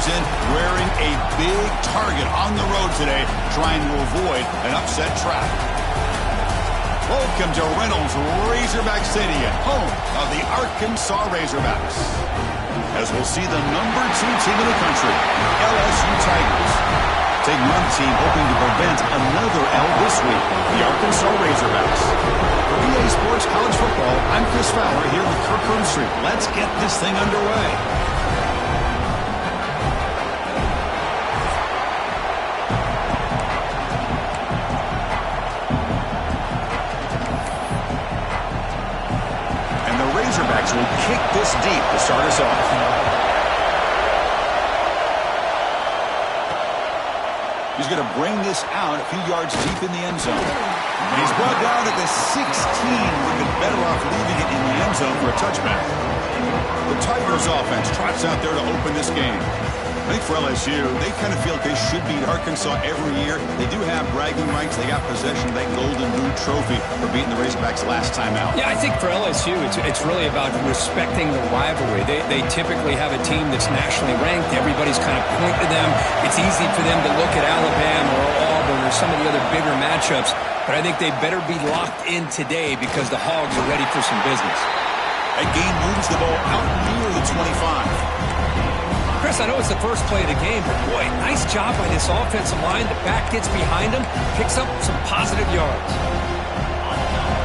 comes in wearing a big target on the road today, trying to avoid an upset trap. Welcome to Reynolds Razorback Stadium, home of the Arkansas Razorbacks. As we'll see the number 2 team in the country, LSU Tigers, taking on the team hoping to prevent another L this week, the Arkansas Razorbacks. For EA Sports College Football, I'm Chris Fowler here with Kirk Herbstreit. Let's get this thing underway. Razorbacks will kick this deep to start us off. He's going to bring this out a few yards deep in the end zone. And he's brought down at the 16. We've been better off leaving it in the end zone for a touchback. The Tigers offense trots out there to open this game. I think for LSU, they kind of feel like they should beat Arkansas every year. They do have bragging rights. They got possession of that Golden Boot trophy for beating the Razorbacks last time out. Yeah, I think for LSU, it's really about respecting the rivalry. They typically have a team that's nationally ranked. Everybody's kind of pointing to them. It's easy for them to look at Alabama or Auburn or some of the other bigger matchups. But I think they better be locked in today because the Hogs are ready for some business. That game moves the ball out near the 25. Chris, I know it's the first play of the game, but boy, nice job by this offensive line. The back gets behind him, picks up some positive yards.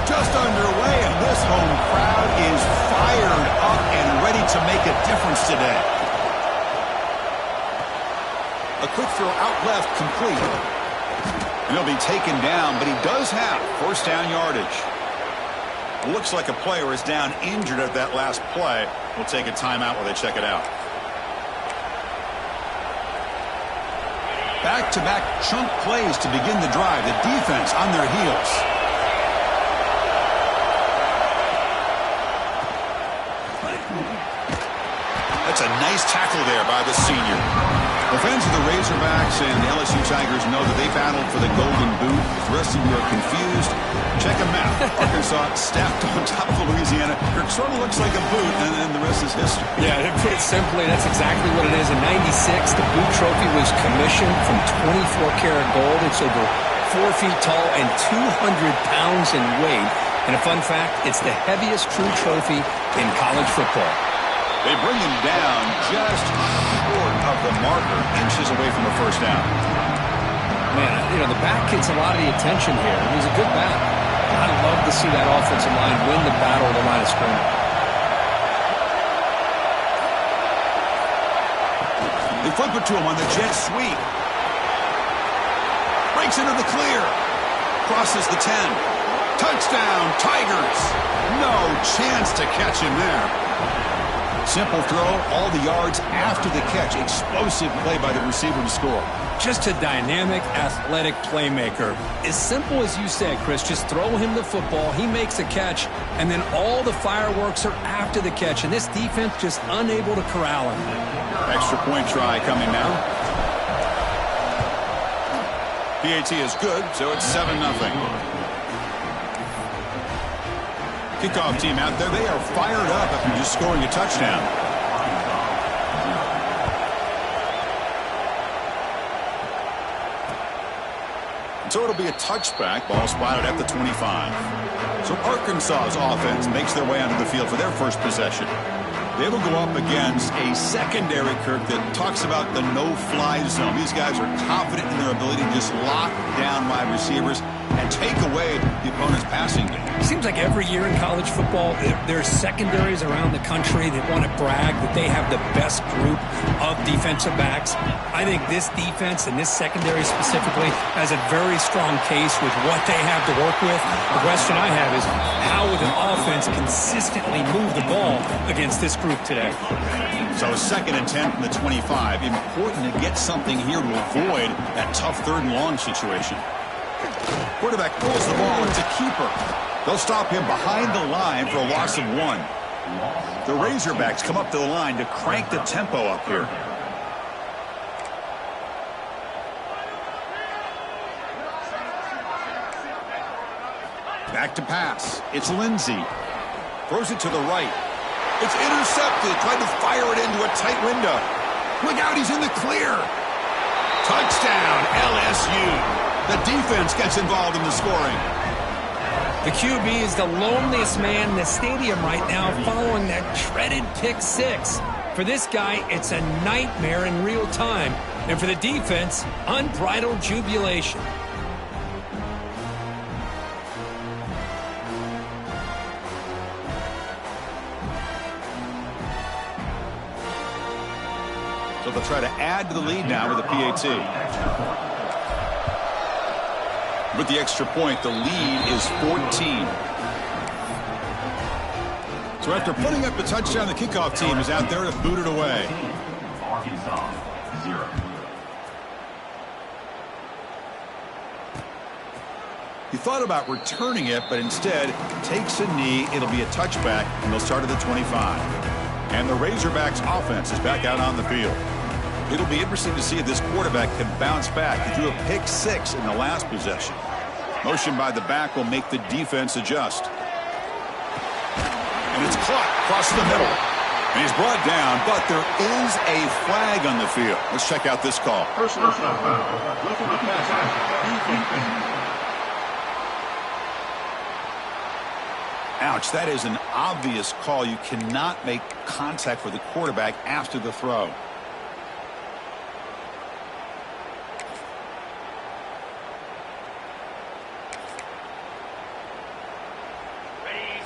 Just underway, and this home crowd is fired up and ready to make a difference today. A quick throw out left, complete. And he'll be taken down, but he does have first down yardage. Looks like a player is down injured at that last play. We'll take a timeout while they check it out. Back-to-back chunk plays to begin the drive. The defense on their heels. That's a nice tackle there by the senior. The fans of the Razorbacks and the LSU Tigers know that they battled for the Golden Boot. If the rest of you are confused, check them out. Arkansas stacked on top of Louisiana. It sort of looks like a boot, and then the rest is history. Yeah, to put it simply, that's exactly what it is. In '96, the boot trophy was commissioned from 24-karat gold. It's over 4 feet tall and 200 pounds in weight. And a fun fact, it's the heaviest true trophy in college football. They bring him down just short of the marker, inches away from a first down. Man, you know, the back gets a lot of the attention here. He's a good back. I'd love to see that offensive line win the battle of the line of scrimmage. They flip it to him on the jet sweep. Breaks into the clear. Crosses the 10. Touchdown, Tigers. No chance to catch him there. Simple throw, all the yards after the catch. Explosive play by the receiver to score. Just a dynamic, athletic playmaker. As simple as you said, Chris, just throw him the football, he makes a catch, and then all the fireworks are after the catch, and this defense just unable to corral him. Extra point try coming now. PAT is good, so it's 7-0. Kickoff team out there, they are fired up after just scoring a touchdown. So it'll be a touchback, ball spotted at the 25. So Arkansas's offense makes their way onto the field for their first possession. They will go up against a secondary, Kirk, that talks about the no-fly zone. These guys are confident in their ability to just lock down wide receivers and take away the opponent's passing game. Seems like every year in college football, there's secondaries around the country that want to brag that they have the best group of defensive backs. I think this defense and this secondary specifically has a very strong case with what they have to work with. The question I have is how would an offense consistently move the ball against this group today? So 2nd and 10 from the 25. Important to get something here to avoid that tough 3rd and long situation. Quarterback pulls the ball. It's a keeper. They'll stop him behind the line for a loss of 1. The Razorbacks come up to the line to crank the tempo up here. Back to pass. It's Lindsey. Throws it to the right. It's intercepted. Tried to fire it into a tight window. Look out, he's in the clear. Touchdown, LSU. The defense gets involved in the scoring. The QB is the loneliest man in the stadium right now following that dreaded pick six. For this guy, it's a nightmare in real time. And for the defense, unbridled jubilation. So they'll try to add to the lead now with a PAT. With the extra point, the lead is 14. So after putting up the touchdown, the kickoff team is out there to boot it away. Arkansas, 0. He thought about returning it, but instead takes a knee. It'll be a touchback, and they'll start at the 25. And the Razorbacks offense is back out on the field. It'll be interesting to see if this quarterback can bounce back. He threw a pick six in the last possession. Motion by the back will make the defense adjust. And it's caught across the middle. And he's brought down, but there is a flag on the field. Let's check out this call. Personal foul. Roughing the passer. Ouch, that is an obvious call. You cannot make contact with the quarterback after the throw.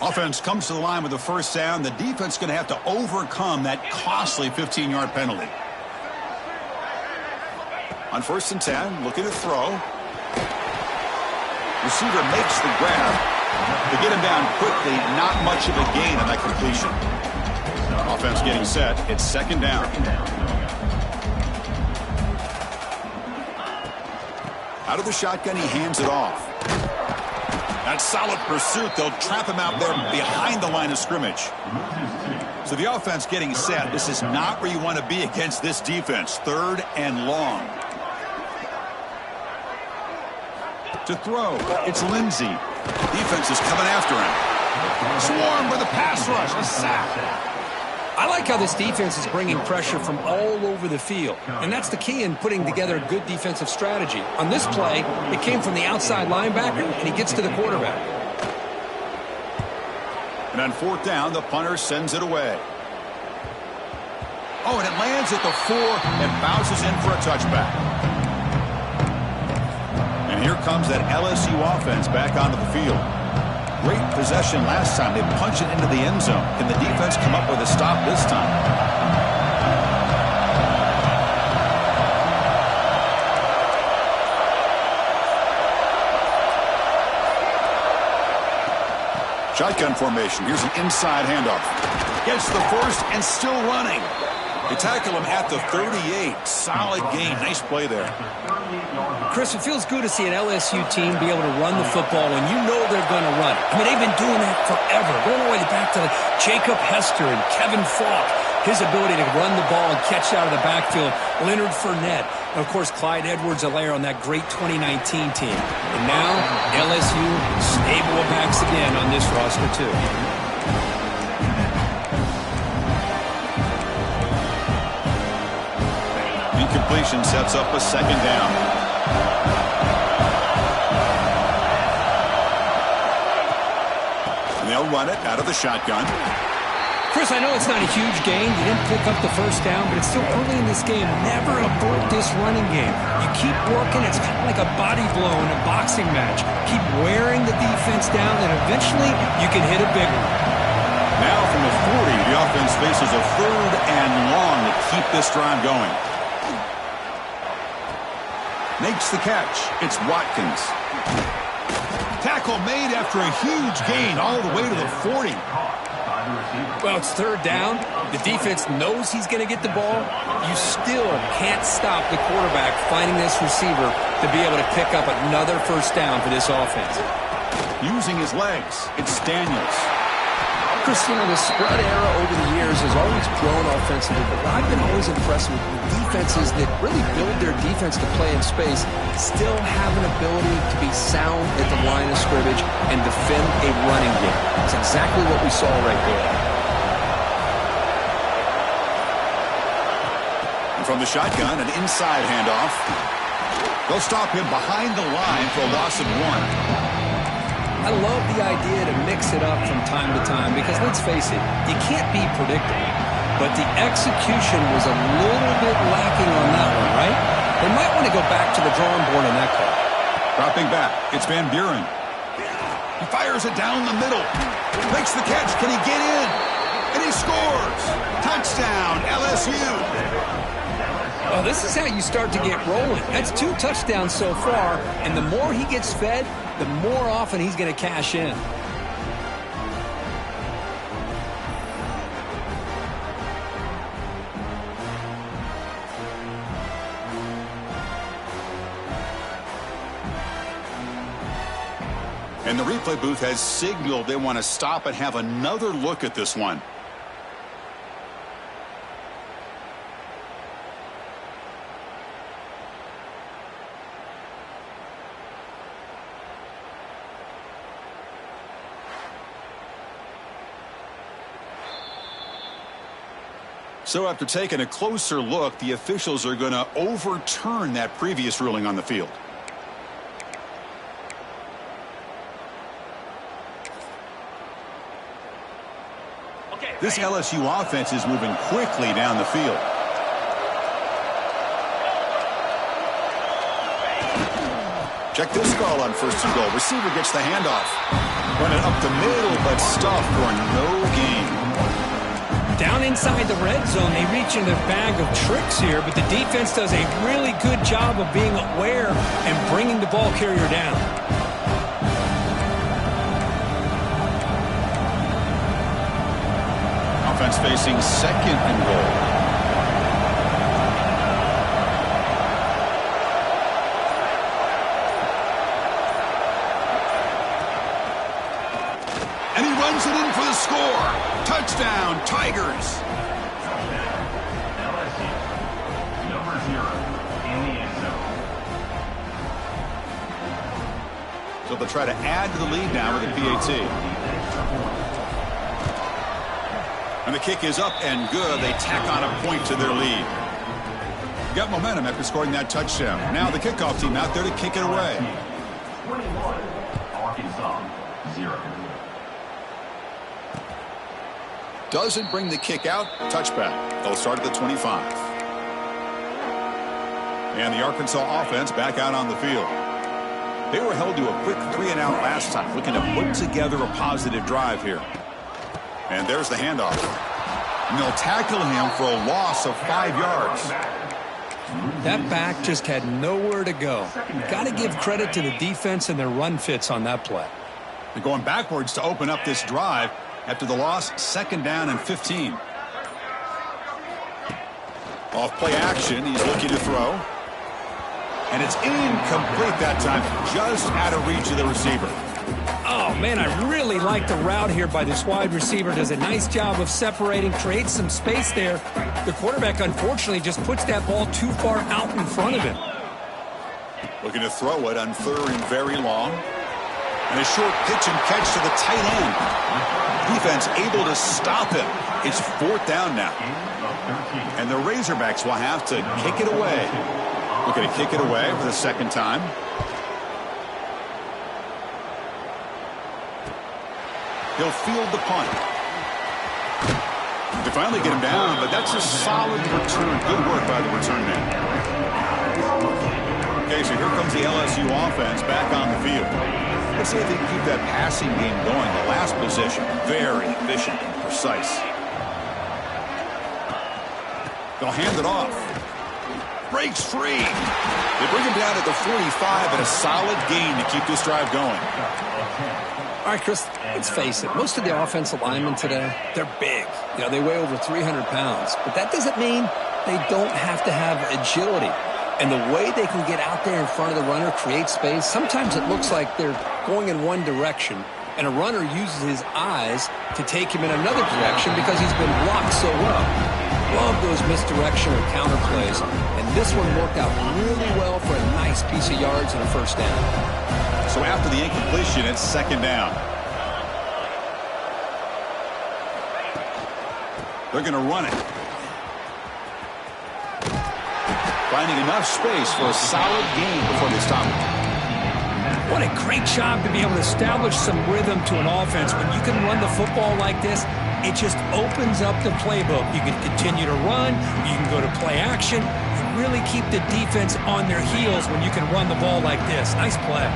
Offense comes to the line with the first down. The defense is going to have to overcome that costly 15-yard penalty. On 1st and 10, looking to throw. Receiver makes the grab. To get him down quickly, not much of a gain on that completion. Offense getting set. It's 2nd down. Out of the shotgun, he hands it off. That solid pursuit. They'll trap him out there behind the line of scrimmage. So the offense getting set. This is not where you want to be against this defense. 3rd and long. To throw, it's Lindsey. Defense is coming after him. Swarm with a pass rush. A sack. I like how this defense is bringing pressure from all over the field. And that's the key in putting together a good defensive strategy. On this play, it came from the outside linebacker, and he gets to the quarterback. And on 4th down, the punter sends it away. Oh, and it lands at the 4 and bounces in for a touchback. And here comes that LSU offense back onto the field. Great possession last time. They punch it into the end zone. Can the defense come up with a stop this time? Shotgun formation. Here's an inside handoff. Gets the first and still running. They tackle him at the 38. Solid gain. Nice play there. Chris, it feels good to see an LSU team be able to run the football when you know they're going to run it. I mean, they've been doing that forever, going all the way back to Jacob Hester and Kevin Falk. His ability to run the ball and catch out of the backfield, Leonard Fournette, and, of course, Clyde Edwards-Helaire on that great 2019 team. And now, LSU stable of backs again on this roster, too. Incompletion sets up a 2nd down. And they'll run it out of the shotgun. Chris, I know it's not a huge gain. You didn't pick up the first down, but it's still early in this game. Never abort this running game. You keep working. It's kind of like a body blow in a boxing match. Keep wearing the defense down, and eventually you can hit a big one. Now from the 40, the offense faces a 3rd and long to keep this drive going. Makes the catch. It's Watkins. Tackle made after a huge gain all the way to the 40. Well, it's 3rd down. The defense knows he's going to get the ball. You still can't stop the quarterback finding this receiver to be able to pick up another first down for this offense. Using his legs, it's Daniels. Chris, you know, the spread era over the years has always grown offensively, but I've been always impressed with defenses that really build their defense to play in space, still have an ability to be sound at the line of scrimmage and defend a running game. It's exactly what we saw right there. From the shotgun, an inside handoff. They'll stop him behind the line for a loss of 1. I love the idea to mix it up from time to time because, let's face it, you can't be predictable. But the execution was a little bit lacking on that one, right? They might want to go back to the drawing board on that call. Dropping back, it's Van Buren. He fires it down the middle. Makes the catch. Can he get in? And he scores. Touchdown, LSU. Oh, this is how you start to get rolling. That's 2 touchdowns so far, and the more he gets fed, the more often he's going to cash in. And the replay booth has signaled they want to stop and have another look at this one. So after taking a closer look, the officials are going to overturn that previous ruling on the field. This LSU offense is moving quickly down the field. Check this call on 1st and goal. Receiver gets the handoff. Running up the middle, but stuffed for no gain. Down inside the red zone, they reach in their bag of tricks here, but the defense does a really good job of being aware and bringing the ball carrier down. Offense facing 2nd and goal. And he runs it in for the score. Touchdown, Tigers. LSU, number 0 in the end zone. So they'll try to add to the lead now with a PAT. And the kick is up and good. They tack on a point to their lead. Got momentum after scoring that touchdown. Now the kickoff team out there to kick it away. 21, Arkansas, 0. Doesn't bring the kick out. Touchback. They'll start at the 25. And the Arkansas offense back out on the field. They were held to a quick 3-and-out last time, looking to put together a positive drive here. And there's the handoff. And they'll tackle him for a loss of 5 yards. That back just had nowhere to go. Got to give credit to the defense and their run fits on that play. They're going backwards to open up this drive after the loss. 2nd down and 15. Off play action. He's looking to throw. And it's incomplete that time. Just out of reach of the receiver. Oh, man, I really like the route here by this wide receiver. Does a nice job of separating, creates some space there. The quarterback, unfortunately, just puts that ball too far out in front of him. Looking to throw it on 3rd and very long. And a short pitch and catch to the tight end. Defense able to stop him. It's 4th down now. And the Razorbacks will have to kick it away. Looking to kick it away for the 2nd time. He'll field the punt. They finally get him down, but that's a solid return. Good work by the return man. Okay, so here comes the LSU offense back on the field. Let's see if they can keep that passing game going. The last possession, very efficient and precise. They'll hand it off. Breaks free. They bring him down at the 45, and a solid gain to keep this drive going. All right, Chris, let's face it. Most of the offensive linemen today, they're big. You know, they weigh over 300 pounds. But that doesn't mean they don't have to have agility. And the way they can get out there in front of the runner, create space, sometimes it looks like they're going in one direction, and a runner uses his eyes to take him in another direction because he's been blocked so well. Love those misdirection or counter plays. And this one worked out really well for a nice piece of yards and a 1st down. So after the incompletion, it's 2nd down. They're going to run it. finding enough space for a solid gain before they stop it. What a great job to be able to establish some rhythm to an offense. When you can run the football like this, it just opens up the playbook. You can continue to run. You can go to play action. And really keep the defense on their heels when you can run the ball like this. Nice play.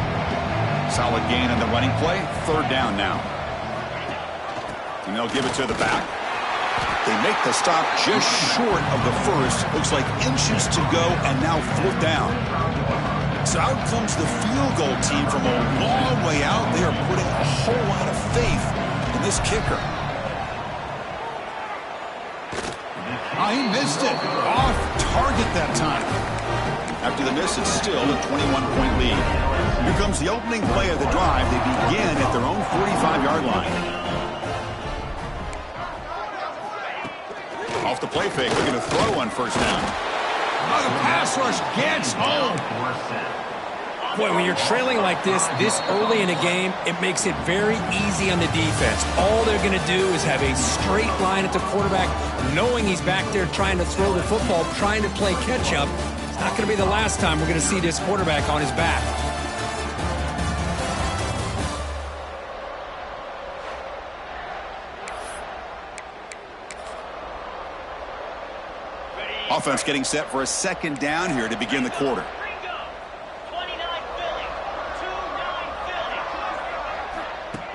Solid gain on the running play. Third down now. And they'll give it to the back. They make the stop just short of the first. Looks like inches to go, and now fourth down. So out comes the field goal team from a long way out. They are putting a whole lot of faith in this kicker. Oh, he missed it. Off target that time. After the miss, it's still a 21-point lead. Here comes the opening play of the drive. They begin at their own 45-yard line. Off the play fake, they're going to throw on first down. Oh, the pass rush gets home. Boy, when you're trailing like this early in a game, it makes it very easy on the defense. All they're going to do is have a straight line at the quarterback, knowing he's back there trying to throw the football, trying to play catch-up. It's not going to be the last time we're going to see this quarterback on his back. Offense getting set for a second down here to begin the quarter.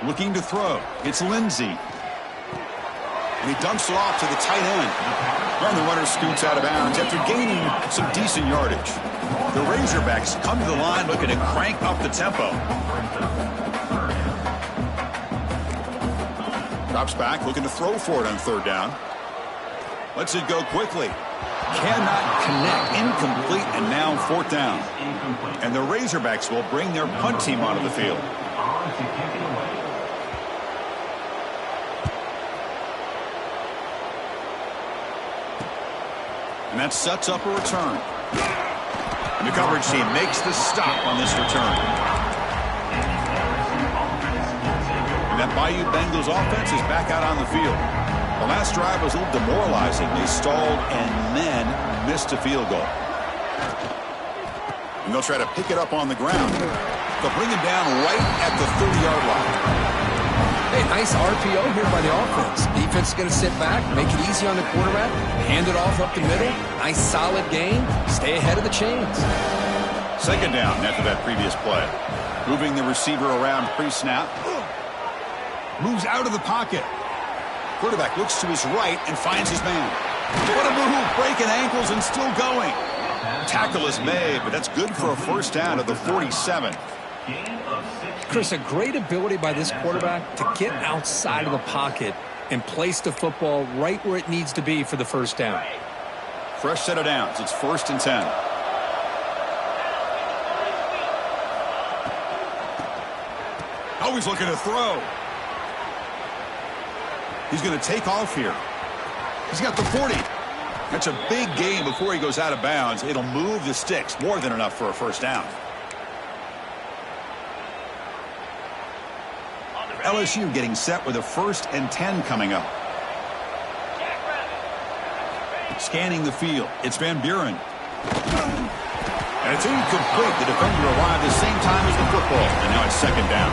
Looking to throw. It's Lindsey. And he dumps it off to the tight end. And the runner scoots out of bounds after gaining some decent yardage. The Razorbacks come to the line looking to crank up the tempo. Drops back, looking to throw for it on third down. Lets it go quickly. Cannot connect. Incomplete, and now fourth down. And the Razorbacks will bring their punt team onto the field. And that sets up a return. And the coverage team makes the stop on this return. And that Bayou Bengals offense is back out on the field. The last drive was a little demoralizing. They stalled and then missed a field goal. And they'll try to pick it up on the ground. They'll bring him down right at the 30-yard line. Hey, nice RPO here by the offense. Defense is going to sit back, make it easy on the quarterback, hand it off up the middle. Nice solid gain. Stay ahead of the chains. Second down after that previous play. Moving the receiver around pre-snap. Moves out of the pocket. Quarterback looks to his right and finds his man. What a move, breaking ankles and still going. Tackle is made, but that's good for a first down at the 47. Chris, a great ability by this quarterback to get outside of the pocket and place the football right where it needs to be for the first down. Fresh set of downs. It's 1st and 10. Always looking to throw. He's going to take off here. He's got the 40. That's a big gain before he goes out of bounds. It'll move the sticks. More than enough for a first down. LSU getting set with a 1st and 10 coming up. Scanning the field. It's Van Buren. And it's incomplete. The defender arrived the same time as the football. And now it's second down.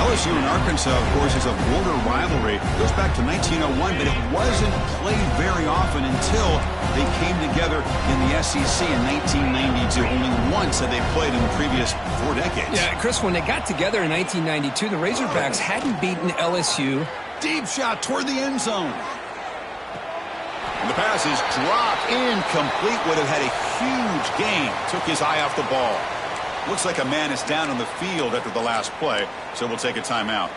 LSU and Arkansas, of course, is a border rivalry. It goes back to 1901, but it wasn't played very often until they came together in the SEC in 1992. Only once had they played in the previous 4 decades. Yeah, Chris, when they got together in 1992, the Razorbacks hadn't beaten LSU. Deep shot toward the end zone. And the pass is dropped incomplete. Would have had a huge gain. Took his eye off the ball. Looks like a man is down on the field after the last play, so we'll take a timeout.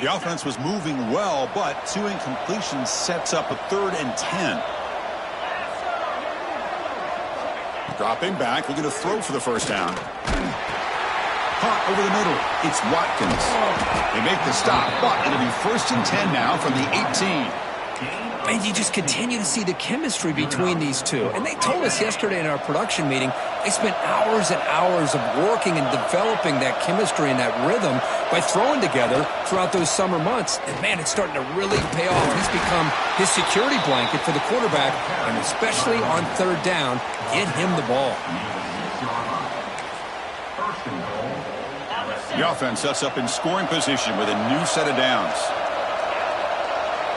The offense was moving well, but 2 incompletions sets up a 3rd and 10. Dropping back, looking to throw for the first down. Caught over the middle. It's Watkins. They make the stop, but it'll be 1st and 10 now from the 18. And you just continue to see the chemistry between these two. And they told us yesterday in our production meeting, they spent hours and hours of working and developing that chemistry and that rhythm by throwing together throughout those summer months. And, man, it's starting to really pay off. He's become his security blanket for the quarterback, and especially on third down, get him the ball. The offense sets up in scoring position with a new set of downs.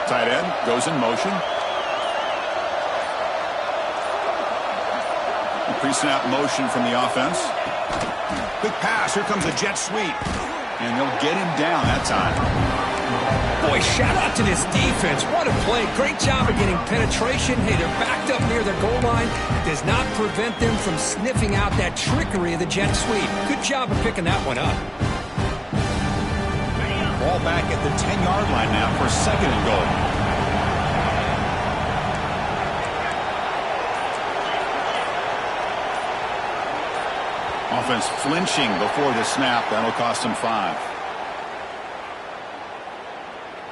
Tight end goes in motion. Pre-snap motion from the offense. Quick pass. Here comes a jet sweep. And they'll get him down that time. Boy, shout out to this defense. What a play. Great job of getting penetration. Hey, they're backed up near their goal line. Does not prevent them from sniffing out that trickery of the jet sweep. Good job of picking that one up. Ball back at the 10-yard line now for second and goal. Offense flinching before the snap. That'll cost him 5.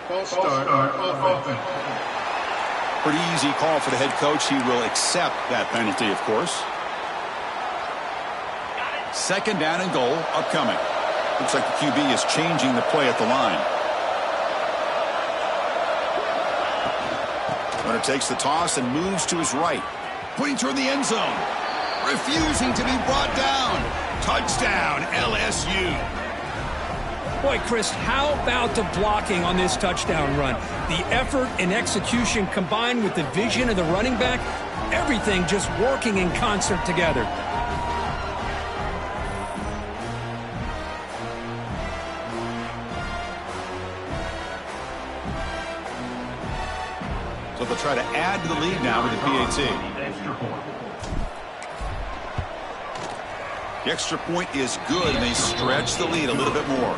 False start offense. Pretty easy call for the head coach. He will accept that penalty, of course. Second down and goal upcoming. Looks like the QB is changing the play at the line. Runner takes the toss and moves to his right. Putting toward the end zone. Refusing to be brought down. Touchdown, LSU. Boy, Chris, how about the blocking on this touchdown run? The effort and execution combined with the vision of the running back, everything just working in concert together. So they'll try to add to the lead now with the PAT. The extra point is good, and they stretch the lead a little bit more.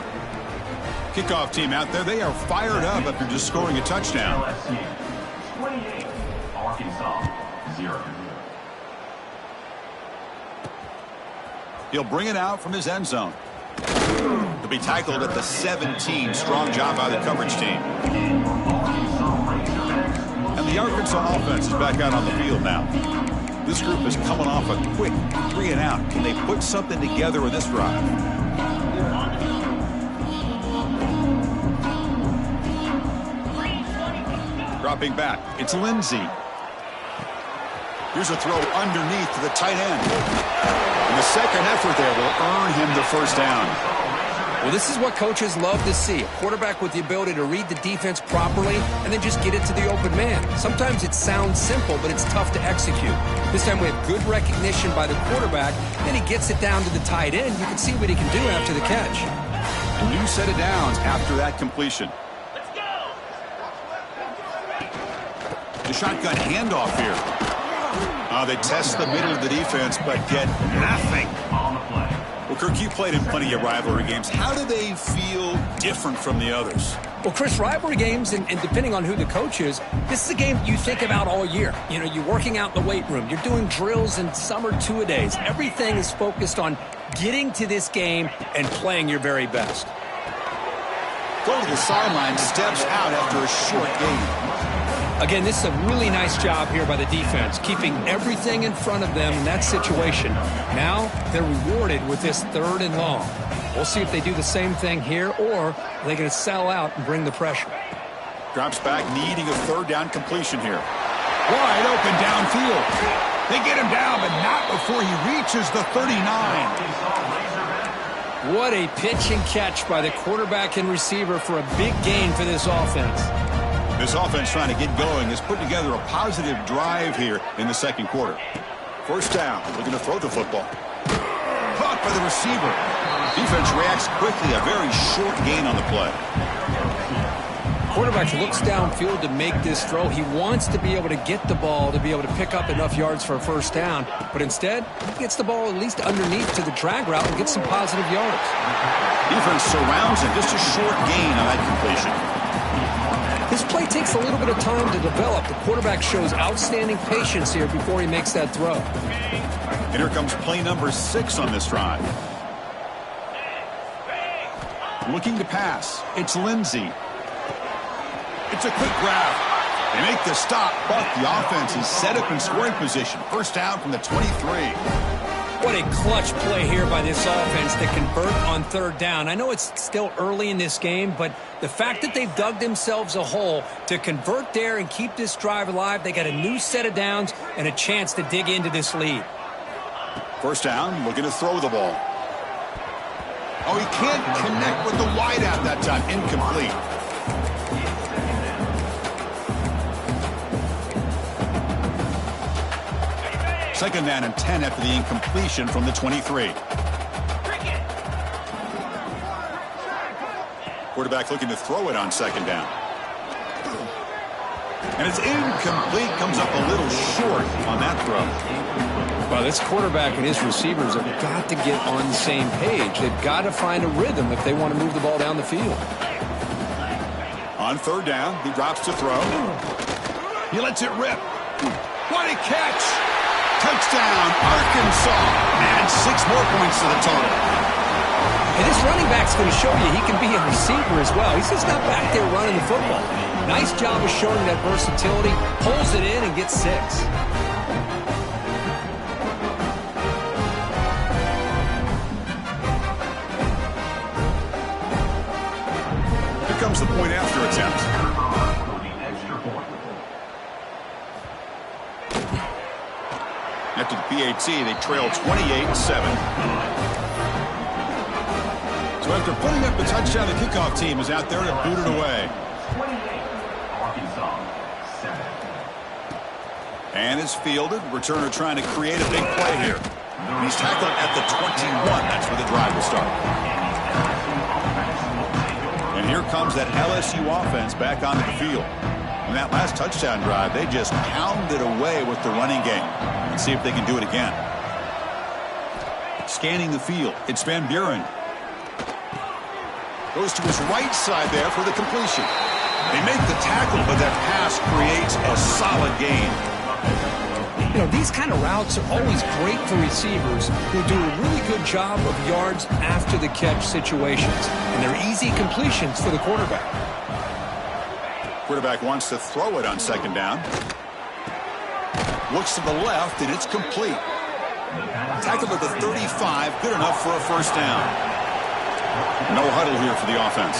Kickoff team out there, they are fired up after just scoring a touchdown. LSU 28, Arkansas 0. He'll bring it out from his end zone. He'll be tackled at the 17. Strong job by the coverage team. And the Arkansas offense is back out on the field now. This group is coming off a quick 3-and-out. Can they put something together with this drive? Dropping back, it's Lindsey. Here's a throw underneath to the tight end. And the second effort there will earn him the first down. Well, this is what coaches love to see. A quarterback with the ability to read the defense properly and then just get it to the open man. Sometimes it sounds simple, but it's tough to execute. This time we have good recognition by the quarterback, and he gets it down to the tight end. You can see what he can do after the catch. A new set of downs after that completion. The shotgun handoff here. They test the middle of the defense, but get nothing. On the play. Well, Kirk, you played in plenty of rivalry games. How do they feel different from the others? Well, Chris, rivalry games, and depending on who the coach is, this is a game you think about all year. You know, you're working out in the weight room. You're doing drills and summer two-a-days. Everything is focused on getting to this game and playing your very best. Go to the sideline, steps out after a short game. Again, this is a really nice job here by the defense, keeping everything in front of them in that situation. Now they're rewarded with this 3rd and long. We'll see if they do the same thing here, or are they going to sell out and bring the pressure. Drops back, needing a 3rd down completion here. Wide open downfield. They get him down, but not before he reaches the 39. What a pitch and catch by the quarterback and receiver for a big gain for this offense. This offense trying to get going has put together a positive drive here in the second quarter. First down, looking to throw the football. Caught by the receiver. Defense reacts quickly, a very short gain on the play. Quarterback looks downfield to make this throw. He wants to be able to get the ball to be able to pick up enough yards for a first down, but instead, he gets the ball at least underneath to the drag route and gets some positive yards. Defense surrounds him, just a short gain on that completion. His play takes a little bit of time to develop. The quarterback shows outstanding patience here before he makes that throw. And here comes play number 6 on this drive. Looking to pass. It's Lindsey. It's a quick grab. They make the stop, but the offense is set up in scoring position. First down from the 23. What a clutch play here by this offense to convert on third down. I know it's still early in this game, but the fact that they've dug themselves a hole to convert there and keep this drive alive, they got a new set of downs and a chance to dig into this lead. First down, looking to throw the ball. Oh, he can't connect with the wideout that time. Incomplete. Second down and 10 after the incompletion from the 23. Quarterback looking to throw it on second down. And it's incomplete. Comes up a little short on that throw. Well, this quarterback and his receivers have got to get on the same page. They've got to find a rhythm if they want to move the ball down the field. On third down, he drops to throw. He lets it rip. What a catch! Touchdown, Arkansas. And 6 more points to the total. And this running back's going to show you he can be a receiver as well. He's just not back there running the football. Nice job of showing that versatility. Pulls it in and gets 6. Here comes the point after attempt. After the PAT, they trail 28-7. So after putting up the touchdown, the kickoff team is out there to boot it away. And it's fielded. Returner trying to create a big play here. And he's tackled at the 21. That's where the drive will start. And here comes that LSU offense back onto the field. In that last touchdown drive, they just pounded away with the running game. Let's see if they can do it again. Scanning the field, it's Van Buren. Goes to his right side there for the completion. They make the tackle, but that pass creates a solid gain. You know, these kind of routes are always great for receivers who do a really good job of yards after the catch situations. And they're easy completions for the quarterback. Quarterback wants to throw it on second down. Looks to the left, and it's complete. Tackled at the 35, good enough for a first down. No huddle here for the offense.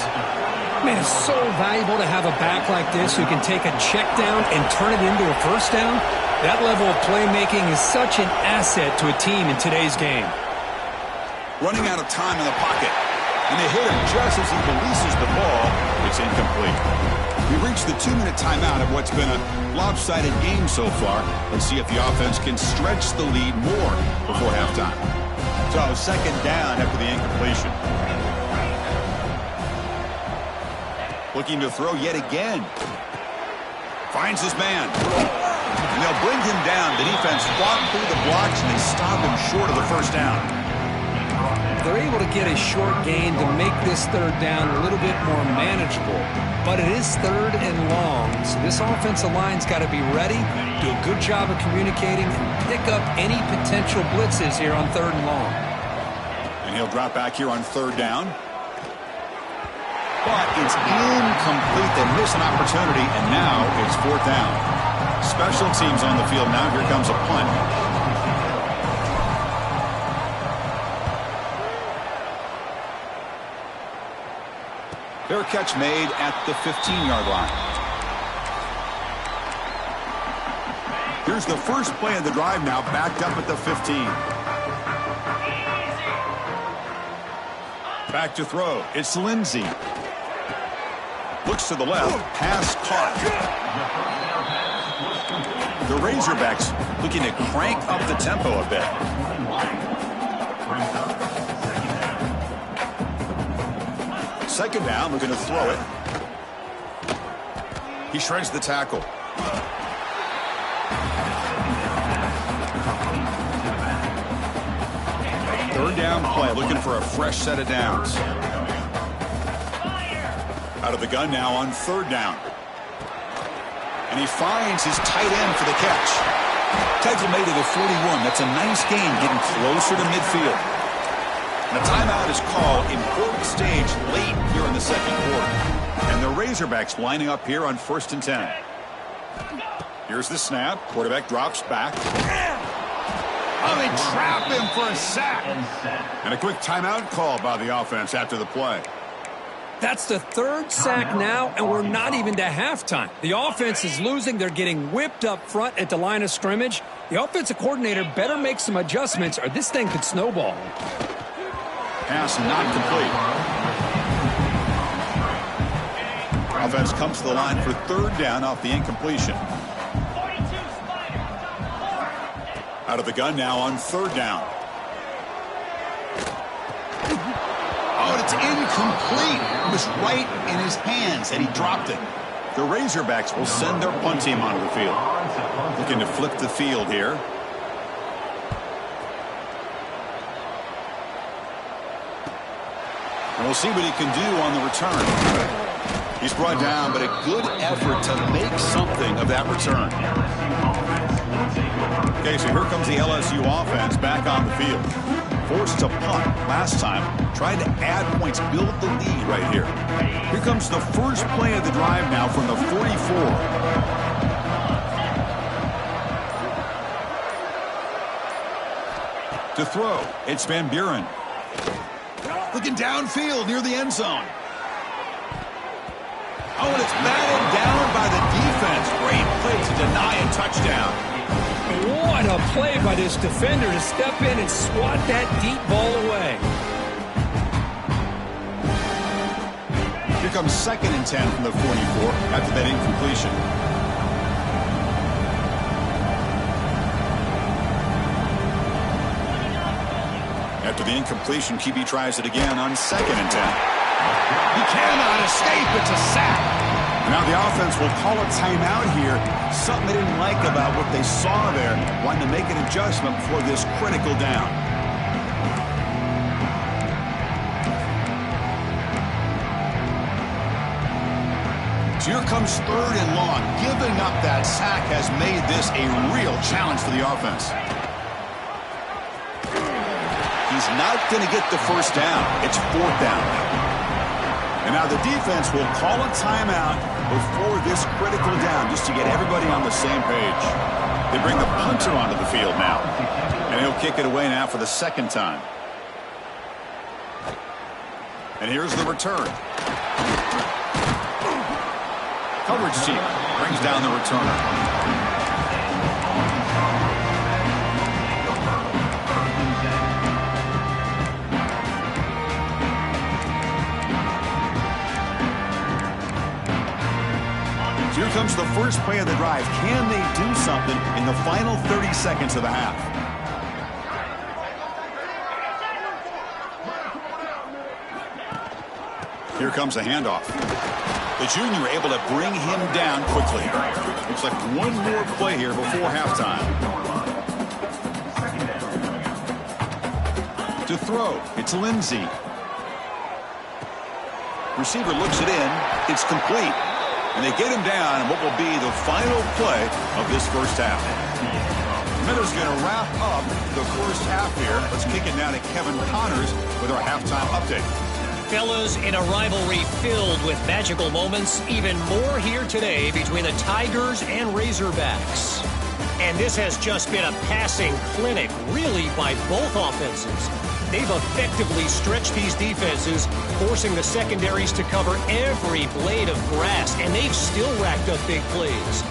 Man, it's so valuable to have a back like this who can take a check down and turn it into a first down. That level of playmaking is such an asset to a team in today's game. Running out of time in the pocket. And they hit him just as he releases the ball. It's incomplete. We reached the 2-minute timeout of what's been a lopsided game so far. Let's see if the offense can stretch the lead more before halftime. So second down after the incompletion. Looking to throw yet again. Finds his man. And they'll bring him down. The defense fought through the blocks and they stop him short of the first down. They're able to get a short gain to make this third down a little bit more manageable. But it is third and long, so this offensive line's got to be ready, do a good job of communicating, and pick up any potential blitzes here on third and long. And he'll drop back here on third down. But it's incomplete. They miss an opportunity, and now it's fourth down. Special teams on the field now. Here comes a punt. Fair catch made at the 15-yard line. Here's the first play of the drive now, backed up at the 15. Back to throw. It's Lindsey. Looks to the left. Pass caught. The Razorbacks looking to crank up the tempo a bit. Second down, looking to throw it. He shreds the tackle. Third down play, looking for a fresh set of downs. Out of the gun now on third down. And he finds his tight end for the catch. Tackle made to the 41. That's a nice gain, getting closer to midfield. And a timeout is called, important stage late here in the second quarter. And the Razorbacks lining up here on 1st and 10. Here's the snap. Quarterback drops back. Oh, they trap him for a sack. And a quick timeout call by the offense after the play. That's the third sack now, and we're not even to halftime. The offense is losing. They're getting whipped up front at the line of scrimmage. The offensive coordinator better make some adjustments, or this thing could snowball. Pass not complete. Offense comes to the line for third down off the incompletion. Out of the gun now on third down. Oh, and it's incomplete. It was right in his hands, and he dropped it. The Razorbacks will send their punt team onto the field. Looking to flip the field here. And we'll see what he can do on the return. He's brought down, but a good effort to make something of that return. Okay, so here comes the LSU offense back on the field. Forced to punt last time. Tried to add points, build the lead right here. Here comes the first play of the drive now from the 44. To throw, it's Van Buren. Looking downfield near the end zone. Oh, and it's batted down by the defense. Great play to deny a touchdown. What a play by this defender to step in and swat that deep ball away. Here comes 2nd and 10 from the 44 after that incompletion. After the incompletion, QB tries it again on 2nd and 10. He cannot escape. It's a sack. Now the offense will call a timeout here. Something they didn't like about what they saw there. Wanting to make an adjustment for this critical down. So here comes 3rd and long. Giving up that sack has made this a real challenge for the offense. He's not going to get the first down. It's 4th down. And now the defense will call a timeout before this critical down just to get everybody on the same page. They bring the punter onto the field now. And he'll kick it away now for the 2nd time. And here's the return. Coverage team brings down the returner. Here comes the first play of the drive. Can they do something in the final 30 seconds of the half? Here comes a handoff. The junior able to bring him down quickly. Looks like one more play here before halftime. To throw, it's Lindsey. Receiver looks it in. It's complete. And they get him down in what will be the final play of this first half. Miller's going to wrap up the first half here. Let's kick it now to Kevin Connors with our halftime update. Fellas, in a rivalry filled with magical moments, even more here today between the Tigers and Razorbacks. And this has just been a passing clinic, really, by both offenses. They've effectively stretched these defenses, forcing the secondaries to cover every blade of grass, and they've still racked up big plays.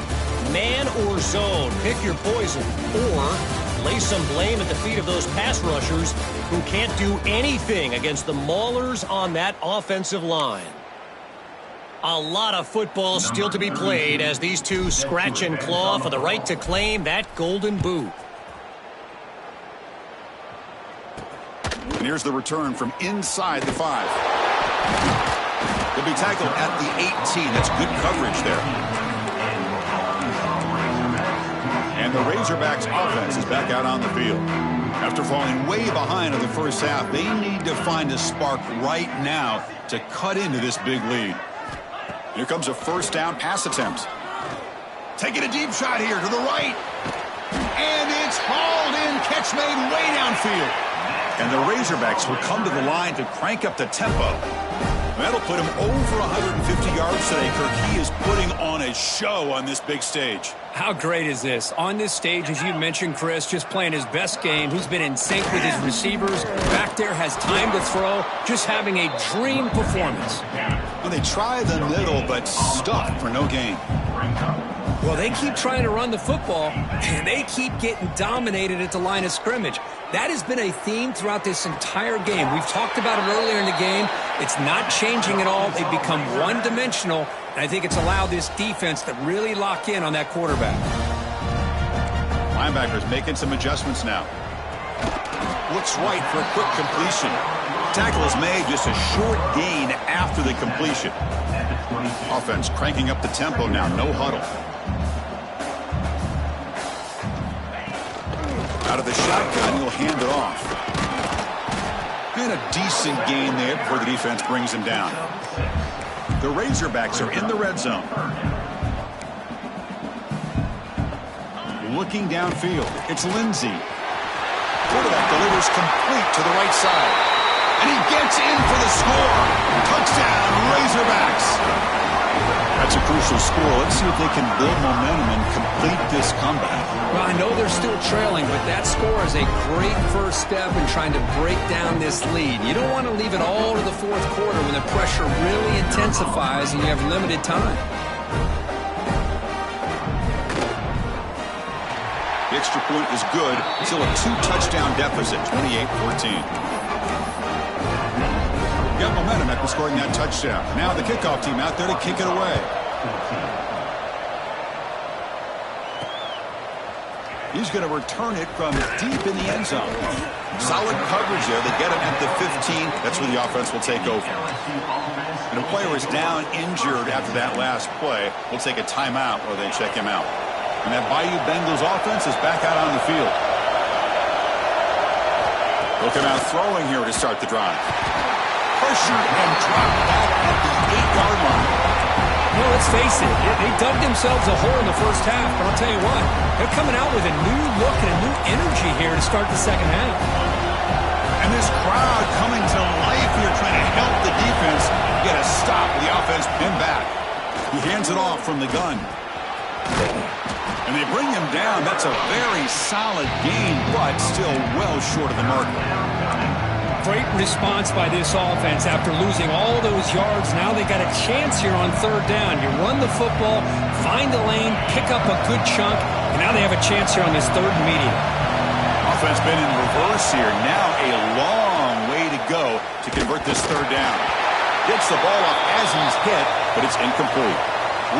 Man or zone, pick your poison, or lay some blame at the feet of those pass rushers who can't do anything against the maulers on that offensive line. A lot of football still to be played as these two scratch and claw for the right to claim that golden boot. And here's the return from inside the 5. He'll be tackled at the 18. That's good coverage there. And the Razorbacks offense is back out on the field. After falling way behind in the first half, they need to find a spark right now to cut into this big lead. Here comes a first down pass attempt. Taking a deep shot here to the right. And it's hauled in. Catch made way downfield. And the Razorbacks will come to the line to crank up the tempo. That'll put him over 150 yards today, Kirk. He is putting on a show on this big stage. How great is this? On this stage, as you mentioned, Chris, just playing his best game. He's been in sync with his receivers. Back there, has time to throw. Just having a dream performance. Well, they try the middle, but stuck for no gain. Well, they keep trying to run the football, and they keep getting dominated at the line of scrimmage. That has been a theme throughout this entire game. We've talked about it earlier in the game. It's not changing at all. They've become one-dimensional, and I think it's allowed this defense to really lock in on that quarterback. Linebackers making some adjustments now. Looks right for a quick completion. Tackle is made, just a short gain after the completion. Offense cranking up the tempo now, no huddle. Out of the shotgun, he'll hand it off. And a decent gain there before the defense brings him down. The Razorbacks are in the red zone. Looking downfield, it's Lindsey. Quarterback delivers complete to the right side. And he gets in for the score. Touchdown, Razorbacks. That's a crucial score. Let's see if they can build momentum and complete this comeback. Well, I know they're still trailing, but that score is a great first step in trying to break down this lead. You don't want to leave it all to the fourth quarter when the pressure really intensifies and you have limited time. The extra point is good. Still a 2-touchdown deficit, 28-14. Got momentum after scoring that touchdown. Now the kickoff team out there to kick it away. He's going to return it from deep in the end zone. Solid coverage there. They get him at the 15. That's where the offense will take over. And a player is down injured after that last play. We'll take a timeout or they check him out. And that Bayou Bengals offense is back out on the field. Looking out throwing here to start the drive. Pressured and dropped back at the 8-yard line. Well, let's face it, they dug themselves a hole in the first half, but I'll tell you what, they're coming out with a new look and a new energy here to start the second half. And this crowd coming to life here trying to help the defense get a stop with the offense pinned back. He hands it off from the gun. And they bring him down. That's a very solid gain, but still well short of the marker. Great response by this offense after losing all those yards. Now they got a chance here on third down. You run the football, find the lane, pick up a good chunk, and now they have a chance here on this third and medium. Offense been in reverse here. Now a long way to go to convert this third down. Gets the ball off as he's hit, but it's incomplete.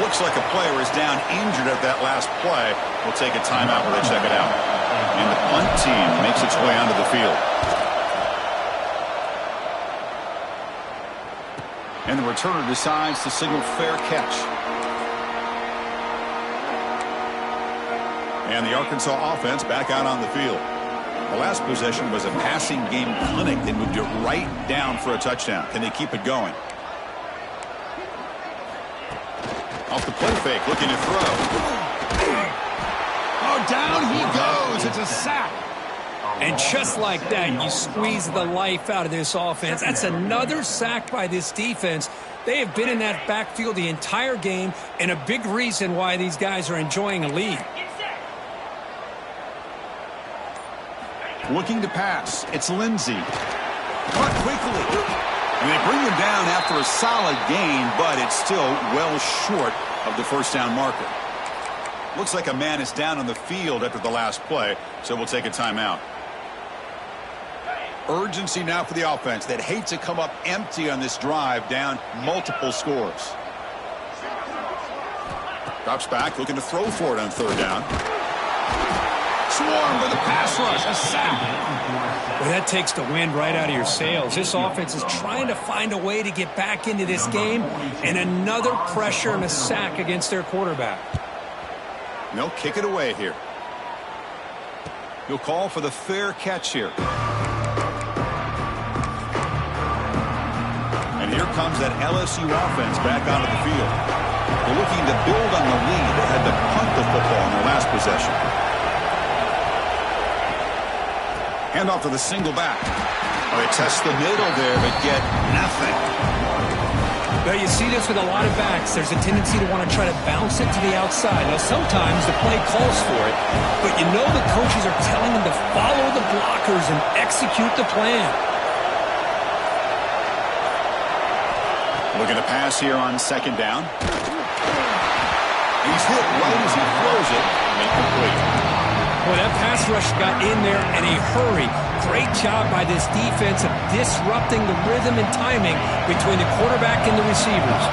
Looks like a player is down injured at that last play. We'll take a timeout while they check it out. And the punt team makes its way onto the field. And the returner decides to signal fair catch. And the Arkansas offense back out on the field. The last possession was a passing game clinic. They moved it right down for a touchdown. Can they keep it going? Off the play fake, looking to throw. Oh, down he goes. It's a sack. And just like that, you squeeze the life out of this offense. That's another sack by this defense. They have been in that backfield the entire game, and a big reason why these guys are enjoying a lead. Looking to pass. It's Lindsey. Caught quickly. And they bring him down after a solid gain, but it's still well short of the first down marker. Looks like a man is down on the field after the last play, so we'll take a timeout. Urgency now for the offense that hate to come up empty on this drive, down multiple scores. Drops back, looking to throw for it on third down. Swarm with a pass rush, a sack. Well, that takes the wind right out of your sails. This offense is trying to find a way to get back into this game, and another pressure and a sack against their quarterback. They'll kick it away here. He'll call for the fair catch here. And here comes that LSU offense back onto the field. They're looking to build on the lead. They had to punt the football in their last possession. Hand off to the single back. Oh, they test the middle there, but get nothing. Well, you see this with a lot of backs. There's a tendency to want to try to bounce it to the outside. Now, sometimes the play calls for it, but you know the coaches are telling them to follow the blockers and execute the plan. Look at the pass here on second down. He's hit right as he throws it. Incomplete. Well, that pass rush got in there in a hurry. Great job by this defense of disrupting the rhythm and timing between the quarterback and the receivers.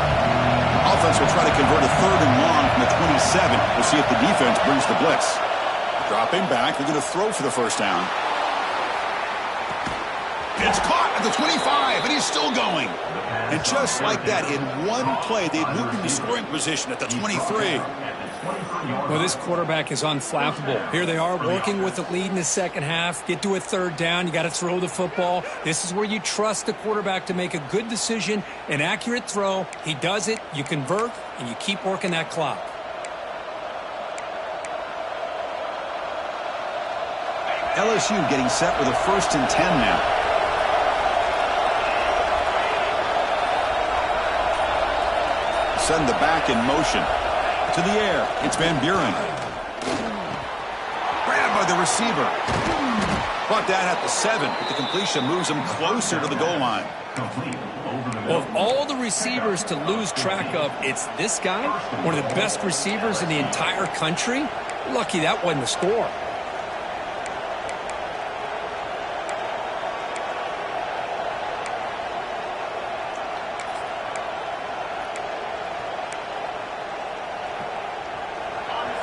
Offense will try to convert a 3rd and long from the 27. We'll see if the defense brings the blitz. Dropping back. They're going to throw for the first down. It's caught at the 25, and he's still going. And just like that, in one play, they've moved into scoring position at the 23. Well, this quarterback is unflappable. Here they are working with the lead in the second half. Get to a 3rd down. You got to throw the football. This is where you trust the quarterback to make a good decision, an accurate throw. He does it. You convert, and you keep working that clock. LSU getting set with a 1st and 10 now. Send the back in motion. To the air. It's Van Buren. Grabbed by the receiver. Brought down at the 7, but the completion moves him closer to the goal line. Well, of all the receivers to lose track of, it's this guy, one of the best receivers in the entire country. Lucky that wasn't a score.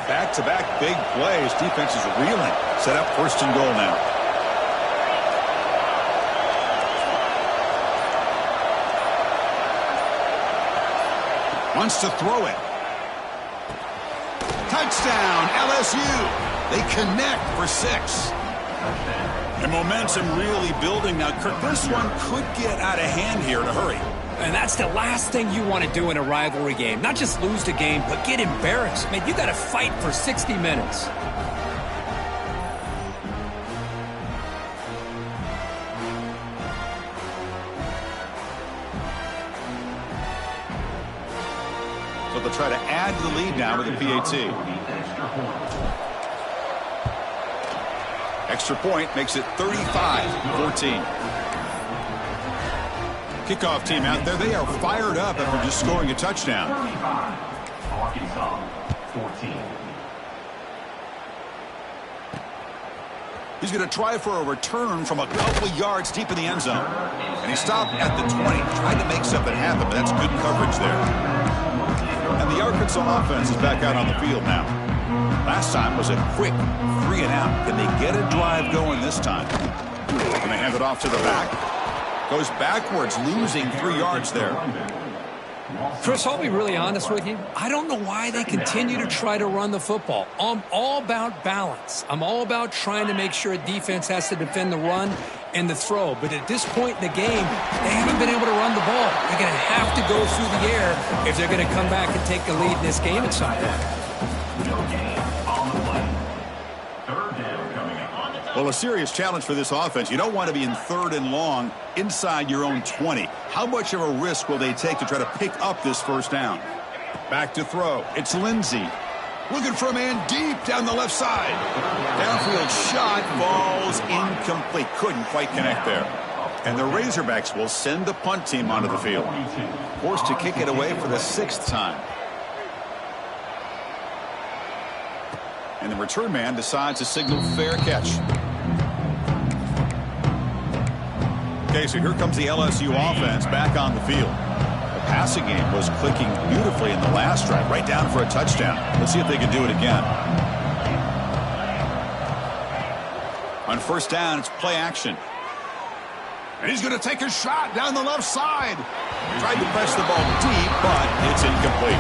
Back-to-back big plays. Defense is reeling. Set up 1st and goal now. Wants to throw it. Touchdown, LSU. They connect for 6. And momentum really building now. Kirk, this one could get out of hand here in a hurry. And that's the last thing you want to do in a rivalry game. Not just lose the game, but get embarrassed. Man, you got to fight for 60 minutes. So they'll try to add to the lead now with a PAT. Extra point makes it 35-14. Kickoff team out there, they are fired up after just scoring a touchdown. 14. He's going to try for a return from a couple yards deep in the end zone. And he stopped at the 20, tried to make something happen, but that's good coverage there. And the Arkansas offense is back out on the field now. Last time was a quick 3 and out. Can they get a drive going this time? And they hand it off to the back. Goes backwards, losing 3 yards there. Chris, I'll be really honest with you. I don't know why they continue to try to run the football. I'm all about balance. I'm all about trying to make sure a defense has to defend the run and the throw. But at this point in the game, they haven't been able to run the ball. They're going to have to go through the air if they're going to come back and take the lead in this game at some point. Well, a serious challenge for this offense. You don't want to be in 3rd and long inside your own 20. How much of a risk will they take to try to pick up this 1st down? Back to throw. It's Lindsey. Looking for a man deep down the left side. Downfield shot falls incomplete. Couldn't quite connect there. And the Razorbacks will send the punt team onto the field. Forced to kick it away for the 6th time. And the return man decides to signal fair catch. Okay, so here comes the LSU offense back on the field. The passing game was clicking beautifully in the last drive, right down for a touchdown. Let's see if they can do it again. On 1st down, it's play action. And he's going to take a shot down the left side. Tried to press the ball deep, but it's incomplete.